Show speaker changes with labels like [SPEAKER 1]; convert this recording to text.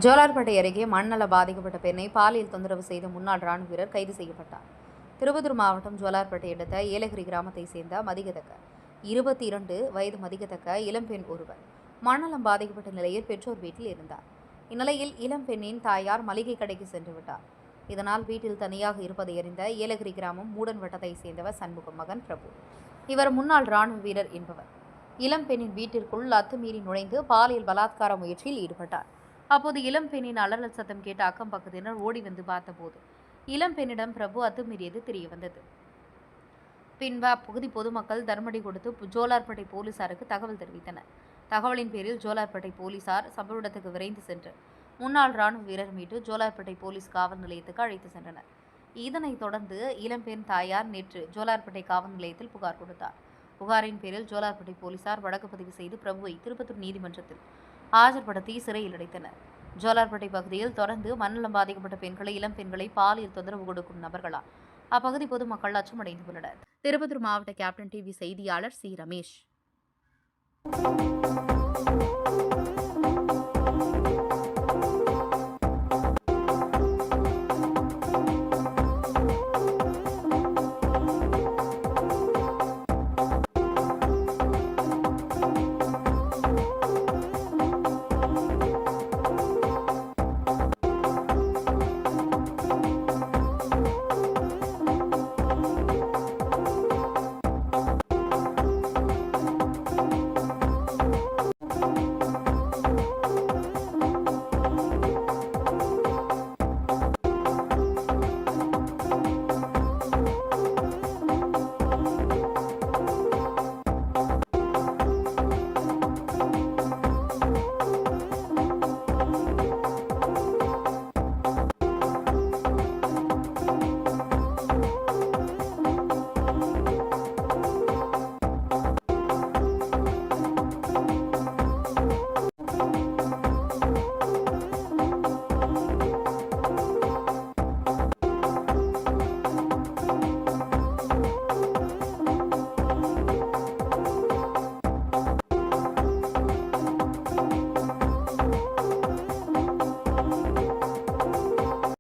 [SPEAKER 1] ஜோலார்பேட்டை அருகே மண்ணநல பாதிக்கப்பட்ட பெண்ணை பாலியல் தொந்தரவு செய்த முன்னாள் ராணுவ வீரர் கைது செய்யப்பட்டார். திருப்பத்தூர் மாவட்டம் ஜோலார்பேட்டை அடுத்த ஏலகிரி கிராமத்தை சேர்ந்த மதிக்கத்தக்க 22 வயது மதிக்கத்தக்க இளம்பெண் ஒருவர் மண்ணநலம் பாதிக்கப்பட்ட நிலையில் பெற்றோர் வீட்டில் இருந்தார். இந்நிலையில் இளம்பெண்ணின் தாயார் மளிகை கடைக்கு சென்று விட்டார். இதனால் வீட்டில் தனியாக இருப்பதை அறிந்த ஏலகிரி கிராமம் மூடன் வட்டத்தை சேர்ந்தவர் சண்முகம் மகன் பிரபு. இவர் முன்னாள் ராணுவ வீரர் என்பவர். இளம்பெண்ணின் வீட்டிற்குள் அத்துமீறி நுழைந்து பாலியல் பலாத்கார முயற்சியில் ஈடுபட்டார். அப்போது இளம்பெண்ணின் அலறல் சத்தம் கேட்ட அக்கம் பக்கத்தினர் ஓடி வந்து பார்த்தபோது இளம்பெண்ணிடம் பிரபு அத்துமீறியது தெரியவந்தது. பின்பு அப்பகுதி பொதுமக்கள் தர்மடி கொடுத்து ஜோலார்பேட்டை போலீசாருக்கு தகவல் தெரிவித்தனர். தகவலின் பேரில் ஜோலார்பேட்டை போலீசார் சம்பவ இடத்துக்கு விரைந்து சென்று முன்னாள் ராணுவ வீரர் மீட்டு ஜோலார்பேட்டை போலீஸ் காவல் நிலையத்துக்கு அழைத்து சென்றனர். இதனைத் தொடர்ந்து இளம்பெண் தாயார் நேற்று ஜோலார்பேட்டை காவல் நிலையத்தில் புகார் கொடுத்தார். புகாரின் பேரில் ஜோலார்பேட்டை போலீசார் வழக்கு பதிவு செய்து பிரபுவை திருப்பத்தூர் நீதிமன்றத்தில் ஆஜர்படுத்தி சிறையில் அடைத்தனர். ஜோலார்பேட்டை பகுதியில் தொடர்ந்து மண்ணநலம் பாதிக்கப்பட்ட பெண்களை இளம் பெண்களை பாலியல் தொந்தரவு கொடுக்கும் நபர்களால் அப்பகுதி பொதுமக்கள் அச்சமடைந்துள்ளனர். திருப்பத்தூர் மாவட்ட கேப்டன் டிவி செய்தியாளர் சி ரமேஷ்.